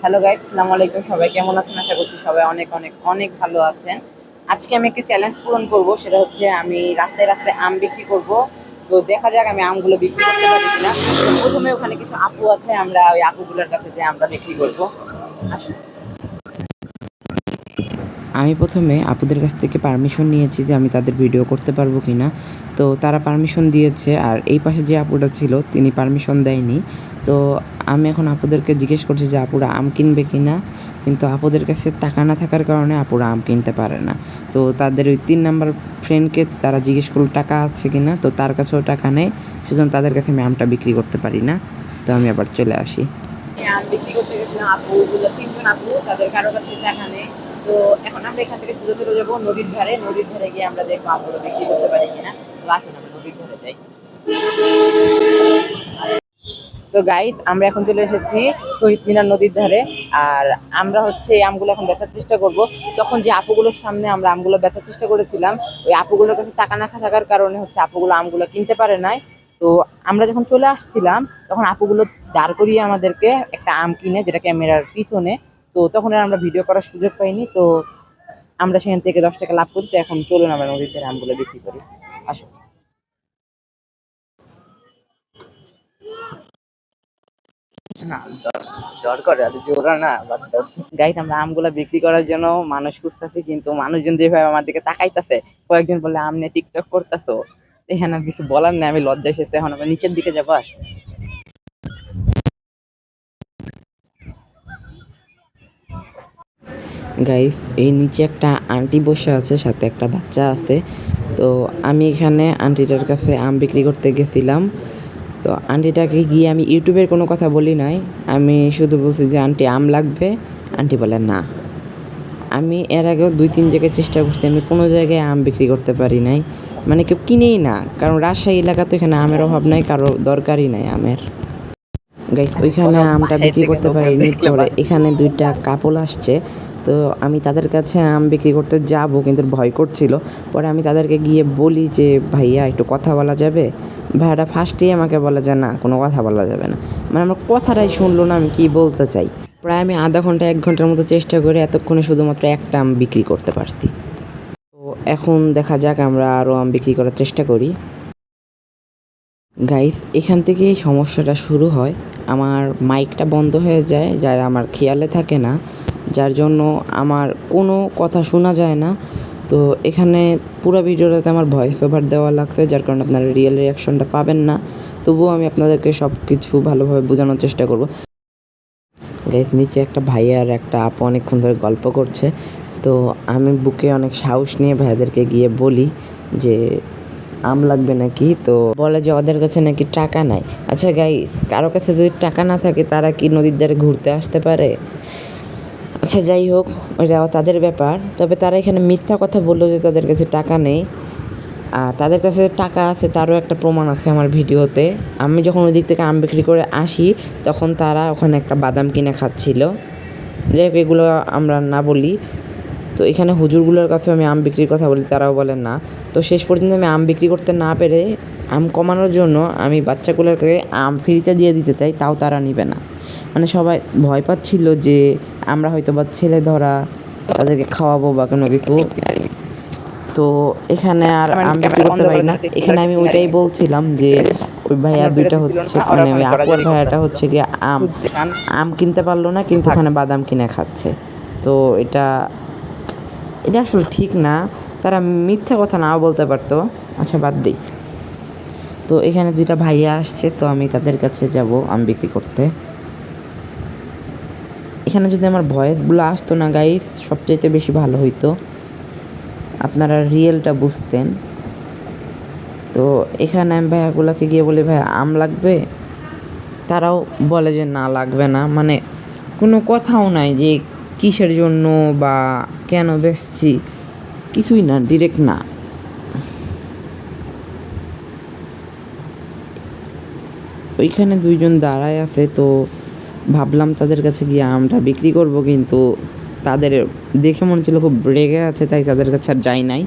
Hello guys, আসসালামু আলাইকুম। সবাই কেমন আছেন? আশা করছি সবাই অনেক অনেক অনেক ভালো আছেন। আজকে আমি একটা চ্যালেঞ্জ পূরণ করব, সেটা হচ্ছে আমি রাস্তায় রাস্তায় আম বিক্রি করব। তো দেখা যাক আমি আমগুলো বিক্রি করতে পারি কিনা। তো প্রথমে ওখানে কিছু আপু আছে, আমরা ওই আপুগুলোর কাছে যে আমরা বিক্রি করব। আসুন। আমি প্রথমে আপুদের কাছ থেকে পারমিশন নিয়েছি যে আমি তাদের ভিডিও করতে পারবো কি না। তো তারা পারমিশন দিয়েছে, আর এই পাশে যে আপুটা ছিল তিনি পারমিশন দেয়নি। তো আমি এখন আপুদেরকে জিজ্ঞেস করছি যে আপুরা আম কিনবে কি না, কিন্তু আপুদের কাছে টাকা না থাকার কারণে আপুরা আম কিনতে পারে না। তো তাদের ওই 3 নাম্বার ফ্রেন্ডকে তারা জিজ্ঞেস করলো টাকা আছে কি না, তো তার কাছেও টাকা নেই, সেজন্য তাদের কাছে আমি আমটা বিক্রি করতে পারি না। তো আমি আবার চলে আসি। আম বিক্রি করতে গেছিলাম, আপুগুলো তিনজন আপু, তাদের কারো কাছে টাকা নেই। তো এখন আমরা এখান থেকে সোজা চলে যাবো নদীর ধারে। নদীর ধারে গিয়ে আমরা দেখবো আমগুলো বিক্রি করতে পারি কিনা। তো আসুন আমরা নদীর ধারে যাই। তো গাইস, আমরা এখন চলে এসেছি শহীদ মিনার নদীর ধারে। আর আমরা হচ্ছে এই আমগুলো এখন বেচার চেষ্টা করব। তখন যে আপুগুলোর সামনে আমরা আমগুলো বেচার চেষ্টা করেছিলাম, ওই আপুগুলোর কাছে টাকা না থাকার কারণে হচ্ছে আপুগুলো আমগুলো কিনতে পারে নাই। তো আমরা যখন চলে আসছিলাম, তখন আপুগুলো দাঁড় করিয়ে আমাদেরকে একটা আম কিনে, যেটা ক্যামেরার পিছনে। তো তখন আর আমরা ভিডিও করার সুযোগ পাইনি। তো আমরা সেখান থেকে 10 টাকা লাভ করি। তো এখন চলুন আমরা নদীর ধারে আমগুলো বিক্রি করি। আসো। না, ডর করে আর জোরা না, বাদ দাও। গাইস, আমরা আমগুলা বিক্রি করার জন্য মানুষ খুঁজতেছি, কিন্তু মানুষজন যেভাবে আমার দিকে তাকাইতেছে, কয়েকজন বলে আম নিয়ে টিকটক করতেছো। এখানে আর কিছু বলার নেই, আমি লজ্জা এসেছে। এখন আমরা নিচের দিকে যাবো, আসো। গাইস, এই নিচে একটা আন্টি বসে আছে, সাথে একটা বাচ্চা আছে। তো আমি এখানে আন্টিটার কাছে আম বিক্রি করতে গেছিলাম। তো আন্টিটাকে গিয়ে আমি ইউটিউবের কোনো কথা বলি নাই, আমি শুধু বলছি যে আন্টি আম লাগবে। আন্টি বলে না। আমি এর আগেও 2-3 জায়গায় চেষ্টা করছি, আমি কোনো জায়গায় আম বিক্রি করতে পারি নাই, মানে কেউ কিনেই না, কারণ রাজশাহী এলাকা তো, এখানে আমের অভাব নাই, কারো দরকারই নাই আমের। গাইস, ওইখানে আমটা বাইরে বিক্রি থেকে করতে লোক পারিনি। দেখলে পরে এখানে 2টা কাপল আসছে, তো আমি তাদের কাছে আম বিক্রি করতে যাব, কিন্তু ভয় করছিল। পরে আমি তাদেরকে গিয়ে বলি যে ভাইয়া একটু কথা বলা যাবে। ভাইয়াটা ফার্স্টেই আমাকে বলে যে না, কোনো কথা বলা যাবে না। মানে আমার কথাটাই শুনলো না আমি কি বলতে চাই। প্রায় আমি আধা ঘন্টা 1 ঘন্টার মতো চেষ্টা করে এতক্ষণে শুধুমাত্র একটা আম বিক্রি করতে পারছি। তো এখন দেখা যাক, আমরা আরও আম বিক্রি করার চেষ্টা করি। গাইস, এখান থেকেই সমস্যাটা শুরু হয়। আমার মাইকটা বন্ধ হয়ে যায়, যার আমার খেয়ালে থাকে না, যার জন্য আমার কোনো কথা শোনা যায় না। তো এখানে পুরো ভিডিওটাতে আমার ভয়েস ওভার দেওয়া লাগছে, যার কারণে আপনারা রিয়েল রিয়াকশনটা পাবেন না। তবুও আমি আপনাদেরকে সব কিছু ভালোভাবে বোঝানোর চেষ্টা করব। গাইস, নিচে একটা ভাইয়া আর একটা আপু অনেকক্ষণ ধরে গল্প করছে। তো আমি বুকে অনেক সাহস নিয়ে ভাইয়াদেরকে গিয়ে বলি যে আম লাগবে নাকি। তো বলে যে ওদের কাছে নাকি টাকা নাই। আচ্ছা গাইস, কারো কাছে যদি টাকা না থাকে তারা কি নদীর ধারে ঘুরতে আসতে পারে? আচ্ছা যাই হোক, ওইটা তাদের ব্যাপার। তবে তারা এখানে মিথ্যা কথা বললো যে তাদের কাছে টাকা নেই, আর তাদের কাছে টাকা আছে তারও একটা প্রমাণ আছে আমার ভিডিওতে। আমি যখন ওই দিক থেকে আম বিক্রি করে আসি, তখন তারা ওখানে একটা বাদাম কিনে খাচ্ছিল। যাই হোক, এগুলো আমরা না বলি। তো এখানে হুজুরগুলোর কাছে আমি আম বিক্রির কথা বলি, তারাও বলেন না। তো শেষ পর্যন্ত আমি আম বিক্রি করতে না পেরে, আম কমানোর জন্য আমি বাচ্চাগুলোকে আম ফ্রিতে দিয়ে দিতে চাই, তাও তারা নিবে না। মানে সবাই ভয় পাচ্ছিল যে আমরা হয়তো বা ছেলে ধরা, তাদেরকে খাওয়াবো বা কোনো কিছু। তো এখানে আর আম বিক্রি করতে পারি না। এখানে আমি ওইটাই বলছিলাম যে ওই ভাইয়া দুইটা হচ্ছে, মানে ওই আপুর ভাইয়াটা হচ্ছে গিয়ে আম আম কিনতে পারলো না, কিন্তু ওখানে বাদাম কিনে খাচ্ছে। তো এটা এটা আসলে ঠিক না। তারা মিথ্যা কথা নাও বলতে পারতো। আচ্ছা বাদ দিই। তো এখানে 2টা ভাইয়া আসছে, তো আমি তাদের কাছে যাব আম বিক্রি করতে। এখানে যদি আমার ভয়েসগুলো আসতো না গাইস, সবচাইতে বেশি ভালো হইতো, আপনারা রিয়েলটা বুঝতেন। তো এখানে আমি ভাইয়াগুলোকে গিয়ে বলি ভাইয়া আম লাগবে, তারাও বলে যে না লাগবে না। মানে কোনো কথাও নাই যে কিসের জন্য বা কেন বেচছি, কিছুই না, ডিরেক্ট না। ওইখানে 2জন দাঁড়ায় আছে, তো ভাবলাম তাদের কাছে গিয়ে আমটা বিক্রি করব, কিন্তু তাদের দেখে মনে হচ্ছিল খুব রেগে আছে, তাই তাদের কাছে আর যাই নাই।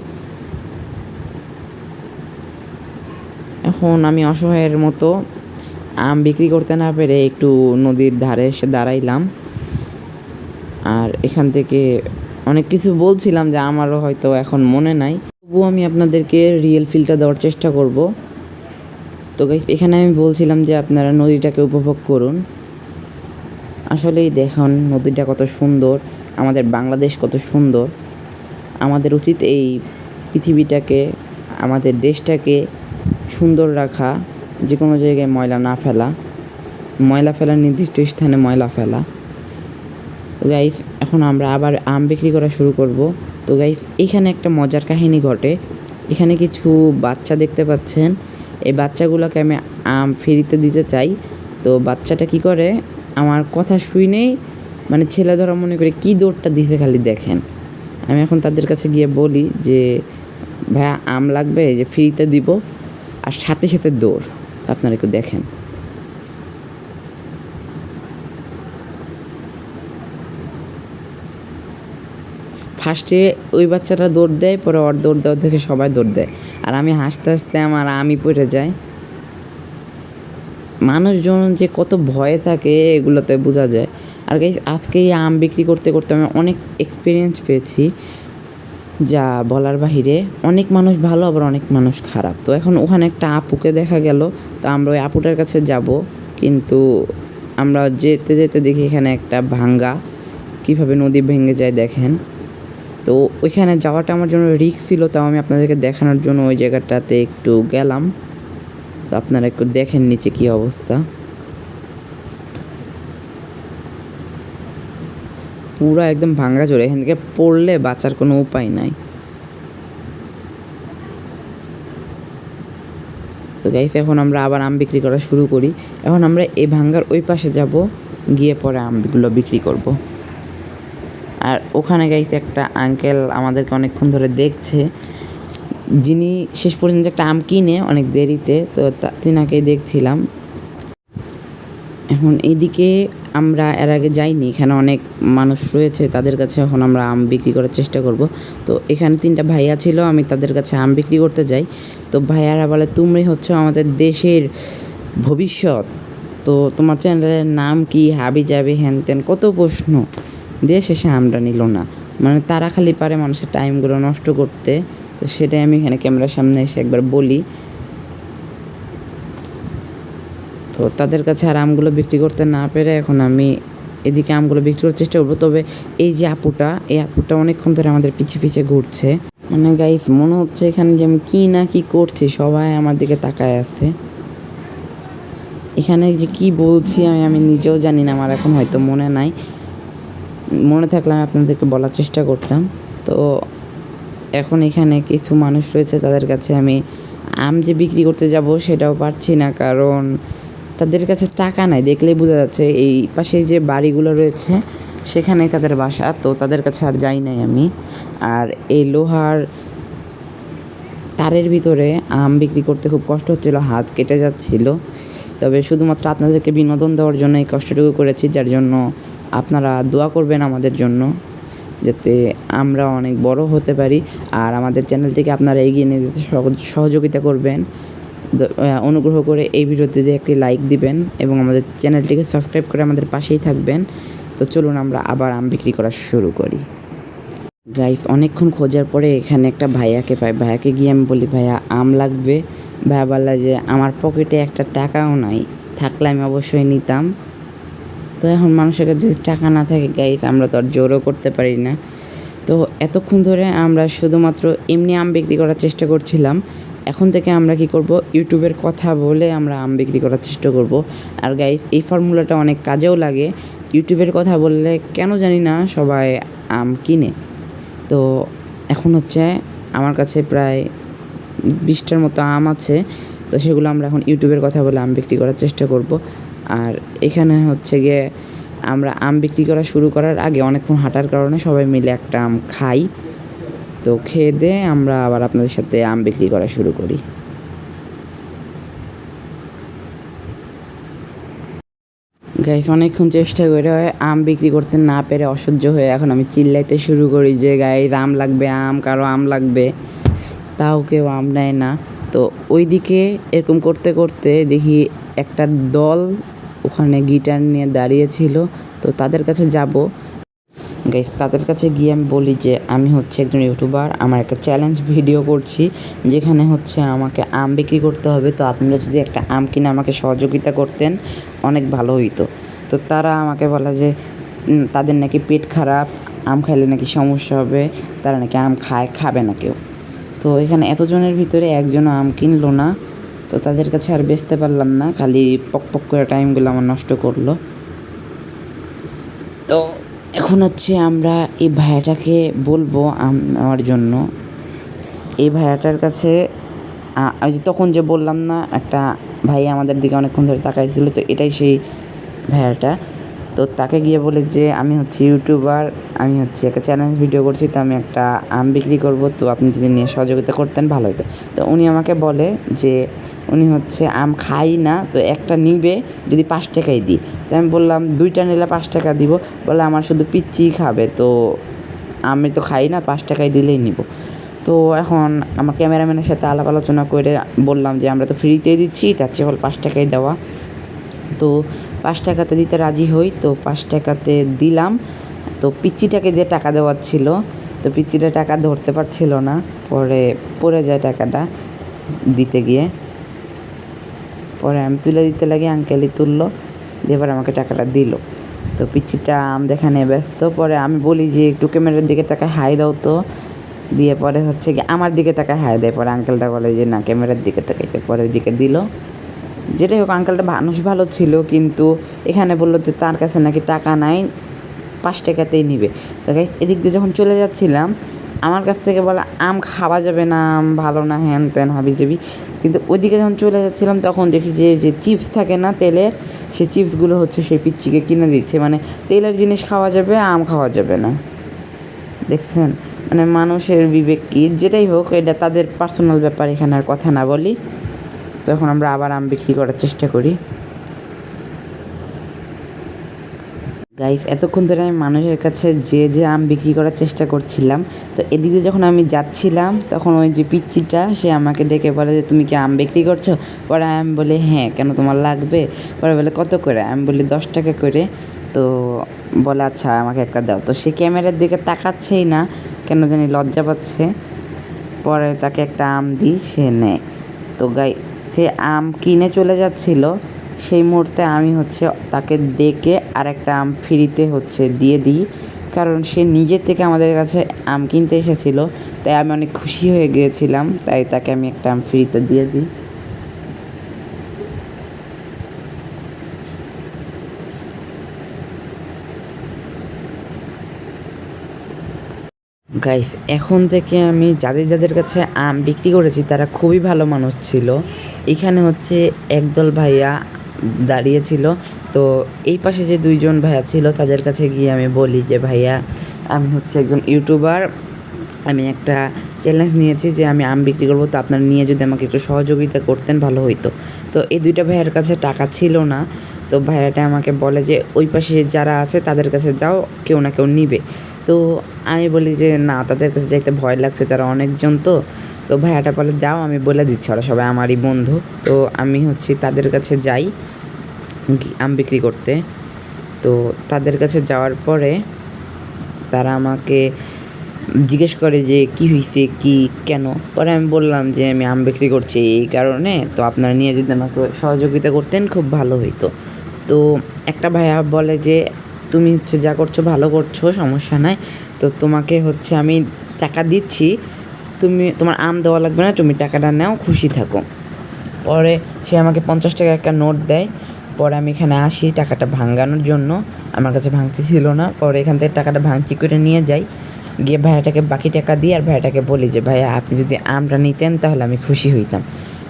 এখন আমি অসহায়ের মতো আম বিক্রি করতে না পেরে একটু নদীর ধারে এসে দাঁড়াইলাম। আর এখান থেকে অনেক কিছু বলছিলাম যা আমারও হয়তো এখন মনে নাই, তবুও আমি আপনাদেরকে রিয়েল ফিলটা দেওয়ার চেষ্টা করব। তো গাইস এখানে আমি বলছিলাম যে আপনারা নদীটাকে উপভোগ করুন। আসলেই দেখুন নদীটা কত সুন্দর, আমাদের বাংলাদেশ কত সুন্দর। আমাদের উচিত এই পৃথিবীটাকে, আমাদের দেশটাকে সুন্দর রাখা, যে কোনো জায়গায় ময়লা না ফেলা, ময়লা ফেলার নির্দিষ্ট স্থানে ময়লা ফেলা। তো গাইস এখন আমরা আবার আম বিক্রি করা শুরু করব। তো গাইস এখানে একটা মজার কাহিনী ঘটে। এখানে কিছু বাচ্চা দেখতে পাচ্ছেন, এই বাচ্চাগুলোকে আমি আম ফ্রিতে দিতে চাই। তো বাচ্চাটা কি করে, আমার কথা শুনেই মানে ছেলে ধরা মনে করে কী দৌড়টা দিতে খালি দেখেন। আমি এখন তাদের কাছে গিয়ে বলি যে ভাইয়া আম লাগবে, যে ফ্রিতে দিব, আর সাথে সাথে দৌড়। তো আপনারা একটু দেখেন। ফার্স্টে ওই বাচ্চাটা দৌড় দেয়, পরে ওর দৌড় দেওয়া দেখে সবাই দৌড় দেয়, আর আমি হাসতে হাসতে আমার আমি পড়ে যাই। মানুষজন যে কত ভয়ে থাকে এগুলোতে বোঝা যায়। আর গাইস আজকে এই আম বিক্রি করতে করতে আমি অনেক এক্সপিরিয়েন্স পেয়েছি যা বলার বাহিরে। অনেক মানুষ ভালো, আবার অনেক মানুষ খারাপ। তো এখন ওখানে একটা আপুকে দেখা গেল, তো আমরা ওই আপুটার কাছে যাব, কিন্তু আমরা যেতে যেতে দেখি এখানে একটা ভাঙ্গা, কীভাবে নদী ভেঙে যায় দেখেন। তো ওইখানে যাওয়াটা আমার জন্য রিস্ক ছিল, তাও আমি আপনাদেরকে দেখানোর জন্য ওই জায়গাটাতে একটু গেলাম। তো আপনারা একটু দেখেন নিচে কী অবস্থা, পুরো একদম ভাঙ্গা চড়ে, এখান থেকে পড়লে বাঁচার কোনো উপায় নাই। তো গাইস এখন আমরা আবার আম বিক্রি করা শুরু করি। এখন আমরা এই ভাঙ্গার ওই পাশে যাব, গিয়ে পরে আমগুলো বিক্রি করব। আর ওখানে গাইস একটা আঙ্কেল আমাদেরকে অনেকক্ষণ ধরে দেখছে, যিনি শেষ পর্যন্ত একটা আম কিনে অনেক দেরিতে, তো তিনাকেই দেখছিলাম। এখন এইদিকে আমরা এর আগে যাইনি, এখানে অনেক মানুষ রয়েছে, তাদের কাছে এখন আমরা আম বিক্রি করার চেষ্টা করব। তো এখানে 3টা ভাইয়া ছিল, আমি তাদের কাছে আম বিক্রি করতে যাই। তো ভাইয়ারা বলে তুমি হচ্ছে আমাদের দেশের ভবিষ্যৎ, তো তোমার চ্যানেলের নাম কি, হাবি যাবি হ্যান ত্যান কত প্রশ্ন দিয়ে শেষে আমরা নিল না। মানে তারা খালি পারে মানুষের টাইমগুলো নষ্ট করতে। তো সেটাই আমি এখানে ক্যামেরার সামনে এসে একবার বলি। তো তাদের কাছে আর আমগুলো বিক্রি করতে না পেরে এখন আমি এদিকে আমগুলো বিক্রি করার চেষ্টা করবো। তবে এই যে আপুটা, এই আপুটা অনেকক্ষণ ধরে আমাদের পিছে পিছে ঘুরছে। মানে গাইস মনে হচ্ছে এখানে যে আমি কী না কি করছি, সবাই আমার দিকে তাকায় আছে। এখানে যে কি বলছি আমি নিজেও জানি না, আমার এখন হয়তো মনে নাই। মনে থাকলে আমি আপনাদেরকে বলার চেষ্টা করতাম। তো এখন এখানে কিছু মানুষ রয়েছে, তাদের কাছে আমি আম যে বিক্রি করতে যাব সেটাও পারছি না, কারণ তাদের কাছে টাকা নাই, দেখলেই বোঝা যাচ্ছে। এই পাশে যে বাড়িগুলো রয়েছে সেখানেই তাদের বাসা, তো তাদের কাছে আর যাই নাই আমি। আর এই লোহার তারের ভিতরে আম বিক্রি করতে খুব কষ্ট হচ্ছিলো, হাত কেটে যাচ্ছিল। তবে শুধুমাত্র আপনাদেরকে বিনোদন দেওয়ার জন্য এই কষ্টটুকু করেছি, যার জন্য আপনারা দোয়া করবেন আমাদের জন্য, যাতে আমরা অনেক বড় হতে পারি। আর আমাদের চ্যানেল থেকে আপনারা এগিয়ে নিয়ে যেতে সহযোগিতা করবেন। অনুগ্রহ করে এই ভিডিওতে একটি লাইক দিবেন এবং আমাদের চ্যানেলটিকে সাবস্ক্রাইব করে আমাদের পাশেই থাকবেন। তো চলুন আমরা আবার আম বিক্রি করা শুরু করি। গাইস অনেকক্ষণ খোঁজার পরে এখানে একটা ভাইয়াকে পাই। ভাইয়াকে গিয়ে আমি বলি ভাইয়া আম লাগবে। ভাইয়া বললো যে আমার পকেটে একটা টাকাও নাই, থাকলে আমি অবশ্যই নিতাম। তো এখন মানুষের কাছে যদি টাকা না থাকে গাইস, আমরা তো আর জোরও করতে পারি না। তো এতক্ষণ ধরে আমরা শুধুমাত্র এমনি আম বিক্রি করার চেষ্টা করছিলাম। এখন থেকে আমরা কি করব, ইউটিউবের কথা বলে আমরা আম বিক্রি করার চেষ্টা করব। আর গাইস এই ফর্মুলাটা অনেক কাজেও লাগে। ইউটিউবের কথা বললে কেন জানি না সবাই আম কিনে। তো এখন হচ্ছে আমার কাছে প্রায় 20টার মতো আম আছে, তো সেগুলো আমরা এখন ইউটিউবের কথা বলে আম বিক্রি করার চেষ্টা করব। আর এখানে হচ্ছে গিয়ে আমরা আম বিক্রি করা শুরু করার আগে অনেকক্ষণ হাঁটার কারণে সবাই মিলে একটা আম খাই। তো খেয়ে দিয়ে আমরা আবার আপনাদের সাথে আম বিক্রি করা শুরু করি। গাইস অনেকক্ষণ চেষ্টা করে আম বিক্রি করতে না পেরে অসহ্য হয়ে এখন আমি চিল্লাইতে শুরু করি যে গাইস আম লাগবে, আম কারো আম লাগবে, তাও কেউ আম নেয় না। তো ওইদিকে এরকম করতে করতে দেখি একটা দল ওখানে গিটার নিয়ে দাঁড়িয়েছিল, তো তাদের কাছে যাব। গাইস তাদের কাছে গিয়ে আমি বলি যে আমি হচ্ছে একজন ইউটিউবার, আমার একটা চ্যালেঞ্জ ভিডিও করছি যেখানে হচ্ছে আমাকে আম বিক্রি করতে হবে, তো আপনারা যদি একটা আম কিনে আমাকে সহযোগিতা করতেন অনেক ভালো হইতো। তো তারা আমাকে বলে যে তাদের নাকি পেট খারাপ, আম খাইলে নাকি সমস্যা হবে, তারা নাকি আম খাবে না কেউ। তো এখানে এতজনের ভিতরে একজনও আম কিনলো না, তো তাদের কাছে আর বেচতে পারলাম না, খালি পক পক করে টাইমগুলো আমার নষ্ট করলো। তো এখন হচ্ছে আমরা এই ভাইয়াটাকে বলবো আমার জন্য। এই ভাইয়াটার কাছে আমি যে তখন যে বললাম না একটা ভাই আমাদের দিকে অনেকক্ষণ ধরে তাকাইছিল, তো এটাই সেই ভাইয়াটা। তো তাকে গিয়ে বলে যে আমি হচ্ছে ইউটিউবার, আমি হচ্ছে একটা চ্যালেঞ্জ ভিডিও করছি, তো আমি একটা আম বিক্রি করব, তো আপনি যদি নিয়ে সহযোগিতা করতেন ভালো হতো। তো উনি আমাকে বলে যে উনি হচ্ছে আম খাই না, তো একটা নিবে যদি 5 টাকাই দিই। তো আমি বললাম 2টা নিলে 5 টাকা দিব। বলে আমার শুধু পিচ্চিই খাবে, তো আমি তো খাই না, 5 টাকায় দিলেই নিব। তো এখন আমার ক্যামেরাম্যানের সাথে আলাপ আলোচনা করে বললাম যে আমরা তো ফ্রিতেই দিচ্ছি, তার চেয়ে হল 5 টাকাই দেওয়া। তো 5 টাকাতে দিতে রাজি হই, তো 5 টাকাতে দিলাম। তো পিচ্চিটাকে দিয়ে টাকা দেওয়ার ছিল, তো পিচ্চিটা টাকা ধরতে পারছিল না, পরে পড়ে যায় টাকাটা দিতে গিয়ে। পরে আমি তুলে দিতে লাগি, আঙ্কেলই তুললো, দিয়ে পরে আমাকে টাকাটা দিল। তো পিচ্চিটা আম দেখা নিয়ে ব্যস্ত। পরে আমি বলি যে একটু ক্যামেরার দিকে তাকায় হাই দাও তো, দিয়ে পরে হচ্ছে কি আমার দিকে তাকায় হাই দেয়। পরে আঙ্কেলটা বলে যে না ক্যামেরার দিকে তাকাইতে, পরে ওই দিকে দিল। যেটাই হোক আঙ্কেলটা মানুষ ভালো ছিল, কিন্তু এখানে বললো যে তার কাছে নাকি টাকা নাই, 5 টাকাতেই নিবে। তো গাইস এদিক দিয়ে যখন চলে যাচ্ছিলাম আমার কাছ থেকে বলে আম খাওয়া যাবে না, আম ভালো না, হ্যান ত্যান হাবিজাবি। কিন্তু ওইদিকে যখন চলে যাচ্ছিলাম তখন দেখি যে চিপস থাকে না তেলের, সেই চিপসগুলো হচ্ছে সেই পিচ্চিকে কিনে দিচ্ছে। মানে তেলের জিনিস খাওয়া যাবে, আম খাওয়া যাবে না। দেখছেন মানে মানুষের বিবেক কী। যেটাই হোক এটা তাদের পার্সোনাল ব্যাপার, এখানে আর কথা না বলি। তো এখন আমরা আবার আম বিক্রি করার চেষ্টা করি। গাইস এতক্ষণ ধরে আমি মানুষের কাছে যে আম বিক্রি করার চেষ্টা করছিলাম, তো এদিকে যখন আমি যাচ্ছিলাম তখন ওই যে পিচ্চিটা সে আমাকে ডেকে বলে যে তুমি কি আম বিক্রি করছো? পরে আমি বলি হ্যাঁ, কেন তোমার লাগবে? পরে বলে কত করে? আমি বলি 10 টাকা করে। তো বলে আচ্ছা আমাকে একটা দাও। তো সে ক্যামেরার দিকে তাকাচ্ছেই না, কেন জানি লজ্জা পাচ্ছে। পরে তাকে একটা আম দিই, সে নেয়। তো সে আম কিনে চলে যাচ্ছিল, সেই মুহূর্তে আমি হচ্ছে তাকে ডেকে আর একটা আম ফ্রিতে হচ্ছে দিয়ে দিই, কারণ সে নিজের থেকে আমাদের কাছে আম কিনতে এসেছিল, তাই আমি অনেক খুশি হয়ে গিয়েছিলাম, তাই তাকে আমি একটা আম ফ্রিতে দিয়ে দিই। গাইস এখন থেকে আমি যাদের কাছে আম বিক্রি করেছি তারা খুবই ভালো মানুষ ছিল। এখানে হচ্ছে একদল ভাইয়া দাঁড়িয়েছিল, তো এই পাশে যে 2জন ভাইয়া ছিল তাদের কাছে গিয়ে আমি বলি যে ভাইয়া আমি হচ্ছে একজন ইউটিউবার, আমি একটা চ্যালেঞ্জ নিয়েছি যে আমি আম বিক্রি করবো, তো আপনারা নিয়ে যদি আমাকে একটু সহযোগিতা করতেন ভালো হইতো। তো এই 2টা ভাইয়ার কাছে টাকা ছিল না, তো ভাইয়াটা আমাকে বলে যে ওই পাশে যারা আছে তাদের কাছে যাও, কেউ না কেউ নিবে। তো আমি বলি যে না, তাদের কাছে যাইতে ভয় লাগছে, তারা অনেকজন। তো ভাইয়াটা বলে যাও, আমি বলে দিচ্ছি, ওরা সবাই আমারই বন্ধু। তো আমি হচ্ছে তাদের কাছে যাই আম বিক্রি করতে। তো তাদের কাছে যাওয়ার পরে তারা আমাকে জিজ্ঞেস করে যে কী হয়েছে, কী কেন? পরে আমি বললাম যে আমি আম বিক্রি করছি এই কারণে, তো আপনারা নিয়ে যদি আমাকে সহযোগিতা করতেন খুব ভালো হইতো। তো একটা ভাইয়া বলে যে তুমি হচ্ছে যা করছো ভালো করছো, সমস্যা নাই, তো তোমাকে হচ্ছে আমি টাকা দিচ্ছি, তোমার আম দেওয়া লাগবে না, তুমি টাকাটা নাও, খুশি থাকো। পরে সে আমাকে 50 টাকা একটা নোট দেয়। পরে আমি এখানে আসি টাকাটা ভাঙানোর জন্য, আমার কাছে ভাঙতি ছিল না। পরে এখান থেকে টাকাটা ভাঙতি করে নিয়ে যাই, গিয়ে ভাইয়াটাকে বাকি টাকা দিই, আর ভাইয়াটাকে বলি যে ভাইয়া আপনি যদি আমটা নিতেন তাহলে আমি খুশি হইতাম।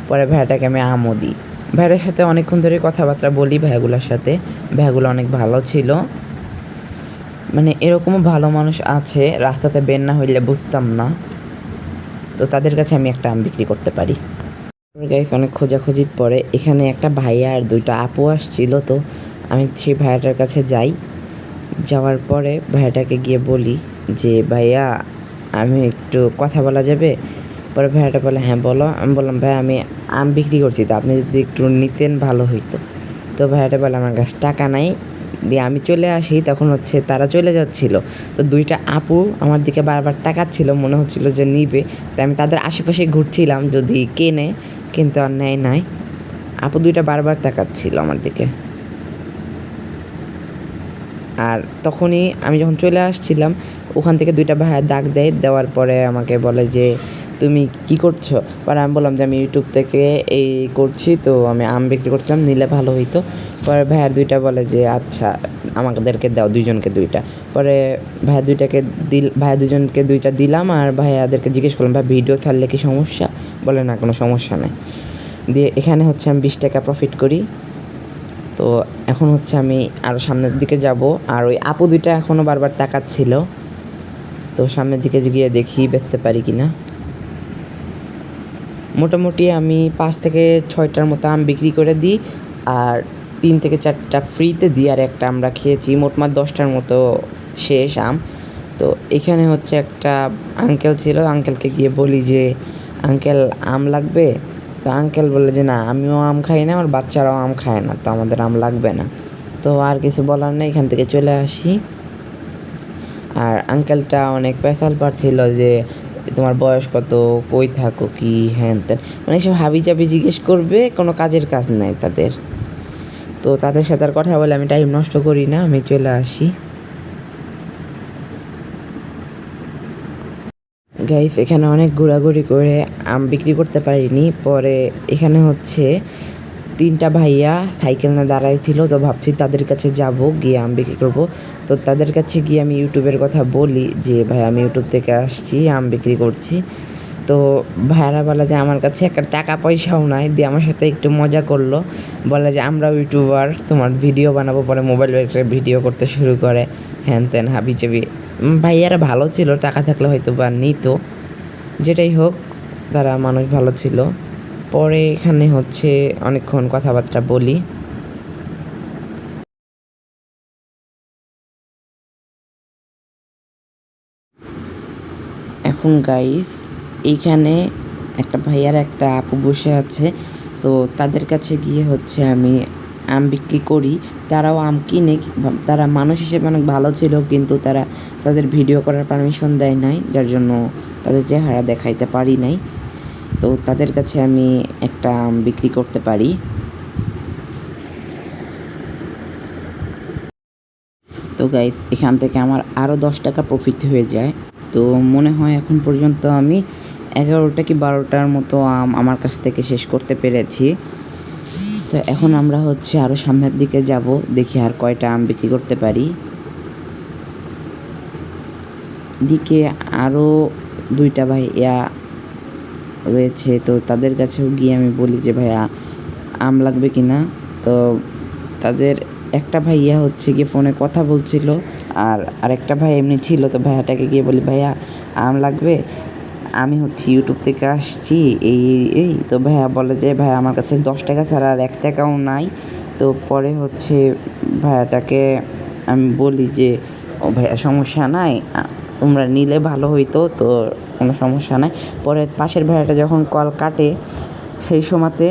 পরে ভাইয়াটাকে আমি আমও দিই। ভাইয়ার সাথে অনেকক্ষণ ধরে কথাবার্তা বলি ভাইয়াগুলোর সাথে, ভাইয়াগুলো অনেক ভালো ছিল। মানে এরকমও ভালো মানুষ আছে, রাস্তাতে বের না হইলে বুঝতাম না। তো তাদের কাছে আমি একটা আম বিক্রি করতে পারি। গাইস অনেক খোঁজাখুঁজির পরে এখানে একটা ভাইয়া আর 2টা আপু আসছিল, তো আমি সেই ভাইয়াটার কাছে যাই। যাওয়ার পরে ভাইয়াটাকে গিয়ে বলি যে ভাইয়া আমি একটু কথা বলা যাবে? পরে ভাইয়াটা বলে হ্যাঁ বলো। আমি বললাম ভাইয়া আমি আম বিক্রি করছি, তো আপনি যদি একটু নিতেন ভালো হইতো। তো ভাইয়াটা বলে আমার কাছে টাকা নাই, দিয়ে আমি চলে আসি, তখন হচ্ছে তারা চলে যাচ্ছিল। তো দুইটা আপু আমার দিকে বারবার তাকাচ্ছিল, মনে হচ্ছিল যে নিবে। তাই আমি তাদের আশেপাশে ঘুরছিলাম যদি কেনে, কিন্তু আর নেয় নাই। আপু দুইটা বারবার তাকাচ্ছিল আমার দিকে। আর তখনই আমি যখন চলে আসছিলাম, ওখান থেকে দুইটা ভাইয়া ডাক দেওয়ার পরে আমাকে বলে যে তুমি কি করছো? পরে আমি বললাম যে আমি ইউটিউব থেকে এই করছি, তো আমি আম বিক্রি করছিলাম, নিলে ভালো হইতো। পরে ভাইয়ার দুইটা বলে যে আচ্ছা আমাদেরকে দাও, দুইজনকে দুইটা। পরে ভাইয়া দুজনকে দুইটা দিলাম, আর ভাইয়াদেরকে জিজ্ঞেস করলাম ভাই ভিডিও ছাড়লে কি সমস্যা? বলে না, কোনো সমস্যা নেই। দিয়ে এখানে হচ্ছে আমি 20 টাকা প্রফিট করি। তো এখন হচ্ছে আমি আরও সামনের দিকে যাব, আর ওই আপু দুইটা এখনও বারবার তাকাচ্ছিল। তো সামনের দিকে গিয়ে দেখি বেচতে পারি কিনা। মোটামুটি আমি 5 থেকে 6টার মতো আম বিক্রি করে দিই, আর 3 থেকে 4টা ফ্রিতে দিই, আর একটা আমরা খেয়েছি। মোটমাট 10টার মতো শেষ আম। তো এখানে হচ্ছে একটা আঙ্কেল ছিল, আঙ্কেলকে গিয়ে বলি যে আঙ্কেল আম লাগবে? তো আঙ্কেল বলে যে না, আমিও আম খাই না, আমার বাচ্চারাও আম খায় না, তো আমাদের আম লাগবে না। তো আর কিছু বলার নেই, এখান থেকে চলে আসি। আর আঙ্কেলটা অনেক পেশাল পাচ্ছিল যে তোমার বয়স কত, কই থাকো, কি হ্যান ত্যান, মানে সব হাবিজাবি জিজ্ঞেস করবে, কোনো কাজের কাজ নাই তাদের। তো তাদের সাথে আর কথা বলে আমি টাইম নষ্ট করি না, আমি চলে আসি। গাইস এখানে অনেক ঘোরাঘুরি করে আম বিক্রি করতে পারিনি। পরে এখানে হচ্ছে 3টা ভাইয়া সাইকেল নিয়ে দাঁড়াইছিল, তো ভাবছি তাদের কাছে যাব, গিয়ে আম বিক্রি করবো। তো তাদের কাছে গিয়ে আমি ইউটিউবের কথা বলি যে ভাই আমি ইউটিউব থেকে আসছি, আম বিক্রি করছি। তো ভাইয়ারা বলে যে আমার কাছে একটা টাকা পয়সাও নাই, দিয়ে আমার সাথে একটু মজা করলো, বলে যে আমরাও ইউটিউবার, তোমার ভিডিও বানাবো। পরে মোবাইল বের করে ভিডিও করতে শুরু করে, হ্যান ত্যান হাবিজাবি। ভাইয়ারা ভালো ছিল, টাকা থাকলে হয়তো বা নিত। যেটাই হোক, তারা মানুষ ভালো ছিল। পরে এখানে হচ্ছে অনেকক্ষণ কথাবার্তা বলি। এখন গাইস এইখানে একটা ভাইয়ার একটা আপু বসে আছে, তো তাদের কাছে গিয়ে হচ্ছে আমি আম বিক্রি করি। তারাও আম কিনে, তারা মানুষ হিসেবে অনেক ভালো ছিল, কিন্তু তারা তাদের ভিডিও করার পারমিশন দেয় নাই, যার জন্য তাদের চেহারা দেখাইতে পারি নাই। তো তাদের কাছে আমি একটা আম বিক্রি করতে পারি। তো গাইস এখান থেকে আমার আরও 10 টাকা প্রফিট হয়ে যায়। তো মনে হয় এখন পর্যন্ত আমি 11টা কি 12টার মতো আম আমার কাছ থেকে শেষ করতে পেরেছি। তো এখন আমরা হচ্ছে আরও সামনের দিকে যাব, দেখি আর কয়টা আম বিক্রি করতে পারি। দিকে আরও 2টা ভাইয়া রয়েছে, তো তাদের কাছেও গিয়ে আমি বলি যে ভাইয়া আম লাগবে কিনা। তো তাদের একটা ভাইয়া হচ্ছে গিয়ে ফোনে কথা বলছিল, আর আরেকটা ভাই এমনি ছিল। তো ভাইয়াটাকে গিয়ে বলি ভাইয়া আম লাগবে, আমি হচ্ছে ইউটিউব থেকে আসছি, এই তো ভাইয়া বলে যে ভাইয়া আমার কাছে 10 টাকা ছাড়া আর 1 টাকাও নাই। তো পরে হচ্ছে ভাইয়াটাকে আমি বলি যে ও ভাইয়া সমস্যা নাই, তোমরা নিলে ভালো হইতো, তো কোনো সমস্যা নাই। পরে পাশের ভাইয়াটা যখন কল কাটে, সেই সময়তে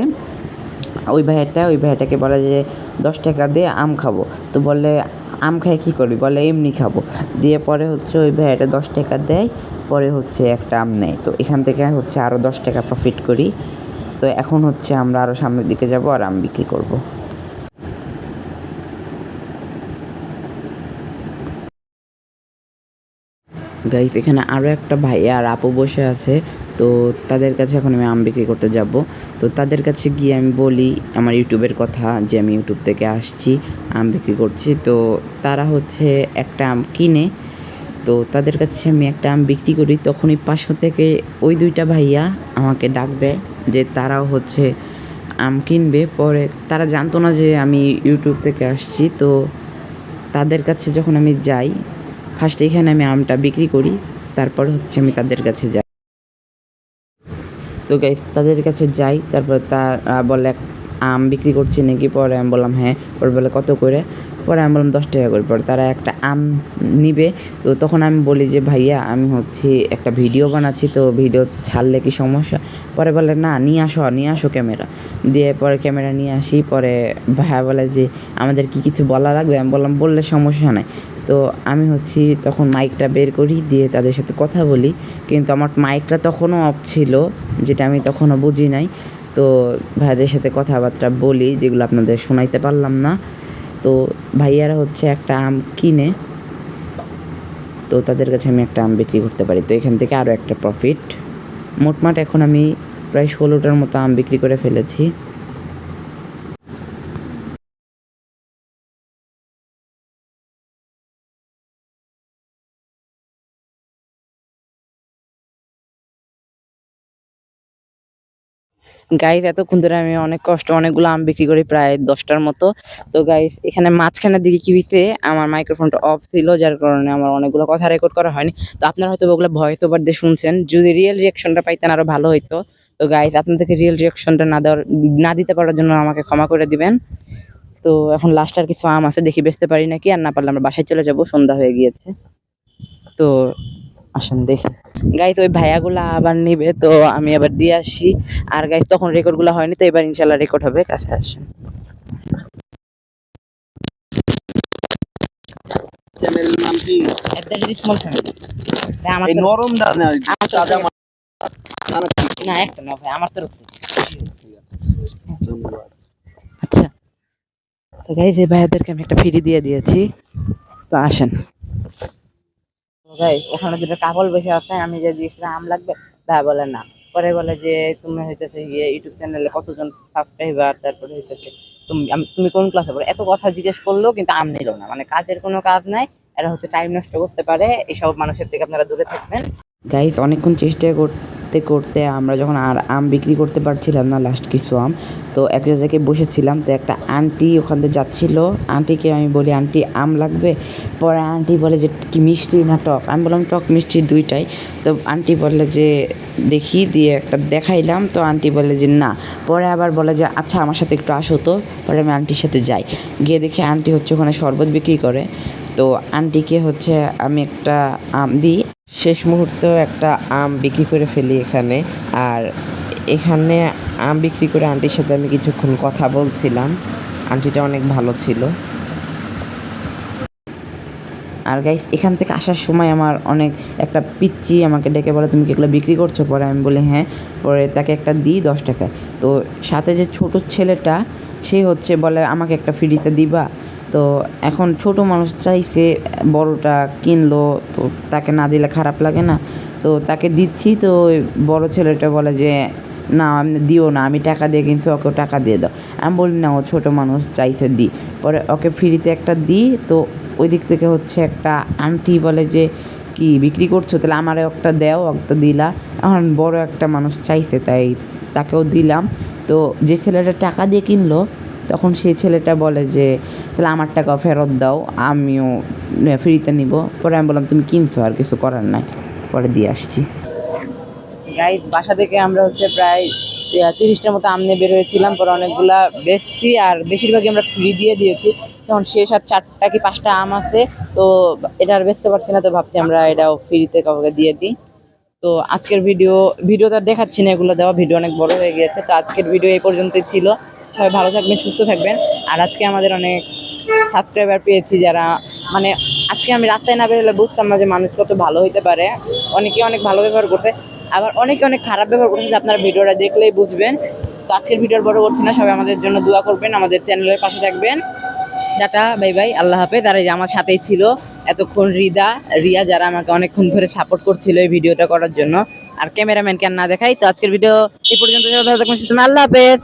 ওই ভাইয়াটাকে বলে যে 10 টাকা দিয়ে আম খাবো। তো বলে আম খাই কী করবি? বলে এমনি খাবো। দিয়ে পরে হচ্ছে ওই ভাইয়াটা 10 টাকা দেয়, পরে হচ্ছে একটা আম নেয়। তো এখান থেকে হচ্ছে আরও 10 টাকা প্রফিট করি। তো এখন হচ্ছে আমরা আরও সামনের দিকে যাব আর আম বিক্রি করব। গাইস এখানে আরও একটা ভাইয়া আর আপু বসে আছে, তো তাদের কাছে এখন আমি আম বিক্রি করতে যাব। তো তাদের কাছে গিয়ে আমি বলি আমার ইউটিউবের কথা, যে আমি ইউটিউব থেকে আসছি, আম বিক্রি করছি। তো তারা হচ্ছে একটা আম কিনে, তো তাদের কাছে আমি একটা আম বিক্রি করি। তখনই 500 থেকে ওই 2টা ভাইয়া আমাকে ডাক দেয় যে তারাও হচ্ছে আম কিনবে। পরে তারা জানতো না যে আমি ইউটিউব থেকে আসছি। তো তাদের কাছে যখন আমি যাই, ফার্স্টে এখানে আমি আমটা বিক্রি করি, তারপর হচ্ছে আমি তাদের কাছে যাই। তো গাইস তাদের কাছে যাই, তারপর তারা বলে আম বিক্রি করছি নাকি? পরে আমি বললাম হ্যাঁ। পরে বলে কত করে? পরে আমি বললাম 10 টাকা করে। পরে তারা একটা আম নিবে। তো তখন আমি বলি যে ভাইয়া আমি হচ্ছে একটা ভিডিও বানাচ্ছি, তো ভিডিও ছাড়লে কি সমস্যা? পরে বলে না নিয়ে আসো ক্যামেরা। দিয়ে পরে ক্যামেরা নিয়ে আসি। পরে ভাইয়া বলে যে আমাদের কি কিছু বলা লাগবে? আমি বললাম বললে সমস্যা নাই। তো আমি তখন মাইকটা বের করি, দিয়ে তাদের সাথে কথা বলি, কিন্তু আমার মাইকটা তখনও অফ ছিল, যেটা আমি তখনও বুঝি নাই। তো ভাইয়াদের সাথে কথাবার্তা বলি, যেগুলো আপনাদের শোনাইতে পারলাম না। তো ভাইয়ারা একটা আম কিনে, তো তাদের কাছে আমি একটা আম বিক্রি করতে পারি, তো এখান থেকে আরও একটা প্রফিট। মোটমাট এখন আমি প্রায় 16টার মতো আম বিক্রি করে ফেলেছি। গাইস এতক্ষণ ধরে আমি অনেক কষ্ট অনেকগুলো আম বিক্রি করি, প্রায় 10টার মতো। তো গাইস এখানে মাঝখানের দিকে কি হয়েছে, আমার মাইক্রোফোনটা অফ ছিল, যার কারণে আমার অনেকগুলো কথা রেকর্ড করা হয়নি। তো আপনারা হয়তো ওগুলো ভয়েস ওভার দিয়ে শুনছেন, যদি রিয়েল রিয়াকশনটা পাইতেন আরো ভালো হইতো। তো গাইস আপনাদেরকে রিয়েল রিয়াকশনটা না দিতে পারার জন্য আমাকে ক্ষমা করে দিবেন। তো এখন লাস্ট আর কিছু আম আছে, দেখি বেচতে পারি নাকি, আর না পারলে আমরা বাসায় চলে যাব, সন্ধ্যা হয়ে গিয়েছে। তো আসেন দেখি। গাইস ওই ভাইয়াগুলা আবার নিবে, তো আমি আবার দিয়ে আসি। আর গাইস তখন রেকর্ড গুলা হয়নি, তো এবার ইনশাল্লাহ রেকর্ড হবে, কাছে আসেন। চ্যানেলের নাম কি? একটা যদি স্মল ফ্যামিলি। আমার এই নরম দানা না না না একটা না ভাই, আমার তরফ থেকে। ধন্যবাদ। আচ্ছা, তো গাইস এই ভাইয়াদেরকে আমি একটা ফ্রি দিয়ে দিয়েছি, তো আসেন। গাইস ওখানে দুটো কাপল বসে আছে, আমি যে জিজ্ঞেস আম লাগবে, ভাইয়া বলে না। পরে বলে যে তুমি হইতেছে গিয়ে ইউটিউব চ্যানেলে কতজন সাবস্ক্রাইবার, তারপরে হইতেছে তুমি কোন ক্লাসে পড়ো, এত কথা জিজ্ঞেস করলো, কিন্তু আম নিল না। মানে কাজের কোনো কাজ নাই, এরা টাইম নষ্ট করতে পারে, এইসব মানুষের থেকে আপনারা দূরে থাকবেন। গাইস অনেকক্ষণ চেষ্টা করতে করতে আমরা যখন আর আম বিক্রি করতে পারছিলাম না, লাস্ট কিছু আম, তো এক জায়গায় বসেছিলাম। তো একটা আন্টি ওখান থেকে যাচ্ছিল, আন্টিকে আমি বলি আন্টি আম লাগবে? পরে আন্টি বলে যে কি মিষ্টি না টক? আমি বললাম টক মিষ্টি দুইটাই। তো আন্টি বলে যে দেখি, দিয়ে একটা দেখাইলাম, তো আন্টি বলে যে না। পরে আবার বলে যে আচ্ছা আমার সাথে একটু আসো। তো পরে আমি আন্টির সাথে যাই, গিয়ে দেখি আন্টি ওখানে শরবত বিক্রি করে। তো আন্টিকে আমি একটা আম দিই, শেষ মুহূর্তেও একটা আম বিক্রি করে ফেলি এখানে। আর এখানে আম বিক্রি করে আন্টির সাথে আমি কিছুক্ষণ কথা বলছিলাম, আন্টিটা অনেক ভালো ছিল। আর গাইস এখান থেকে আসার সময় আমার একটা পিচ্চি আমাকে ডেকে বলে তুমি কি এগুলো বিক্রি করছো? পরে আমি বলি হ্যাঁ। পরে তাকে একটা দিই 10 টাকায়। তো সাথে যে ছোট ছেলেটা, সে বলে আমাকে একটা ফ্রিতে দিবা। তো এখন ছোট মানুষ চাইছে, বড়টা কিনলো, তো তাকে না দিলে খারাপ লাগে না, তো তাকে দিচ্ছি। তো ওই বড় ছেলেটা বলে যে না আমি দিও না, আমি টাকা দিয়ে কিনছি, ওকেও টাকা দিয়ে দাও। আমি বলি না, ও ছোটো মানুষ চাইছে দিই। পরে ওকে ফ্রিতে একটা দিই। তো ওই দিক থেকে একটা আন্টি বলে যে কি বিক্রি করছো, তাহলে আমারও একটা দেও, একটা দিলা। এখন বড় একটা মানুষ চাইছে, তাই তাকেও দিলাম। তো যে ছেলেটা টাকা দিয়ে কিনলো, তখন সেই ছেলেটা বলে যে তাহলে আমার টাকাও ফেরত দাও, আমিও ফ্রিতে নিব। পরে আমি বললাম তুমি কিনছো, আর কিছু করার নাই, পরে দিয়ে আসছি। গাইস বাসা থেকে আমরা প্রায় 30টার মতো আম নিয়ে বের হয়েছিলাম, পরে অনেকগুলা বেচছি, আর বেশিরভাগই আমরা ফ্রি দিয়ে দিয়েছি। তখন শেষ আর 4টা কি 5টা আম আছে, তো এটা আর বেচতে পারছি না, তো ভাবছি আমরা এটাও ফ্রিতে কাউকে দিয়ে দিই। তো আজকের ভিডিওটা দেখাচ্ছি না, এগুলো দেওয়া ভিডিও অনেক বড় হয়ে গিয়েছে। তো আজকের ভিডিও এই পর্যন্তই ছিল। সবাই ভালো থাকবেন, সুস্থ থাকবেন। আর আজকে আমাদের অনেক সাবস্ক্রাইবার পেয়েছি, যারা মানে আজকে আমি রাস্তায় না বেরোলে বুঝতাম না যে মানুষ কত ভালো হইতে পারে। অনেকে অনেক ভালো ব্যবহার করতে, আবার অনেকে অনেক খারাপ ব্যবহার করতে, যে আপনারা ভিডিওটা দেখলেই বুঝবেন। তো আজকের ভিডিওর বড় করছি না, সবাই আমাদের জন্য দোয়া করবেন, আমাদের চ্যানেলের পাশে থাকবেন। টাটা বাই বাই, আল্লাহ হাফেজ। আর এই যে আমার সাথেই ছিল এতক্ষণ রিয়া, যারা আমাকে অনেকক্ষণ ধরে সাপোর্ট করছিল এই ভিডিওটা করার জন্য। আর ক্যামেরাম্যান কেন না দেখাই। তো আজকের ভিডিও এই পর্যন্ত, ভালো থাকবেন, সুস্থ থাকবেন, আল্লাহ হাফেজ।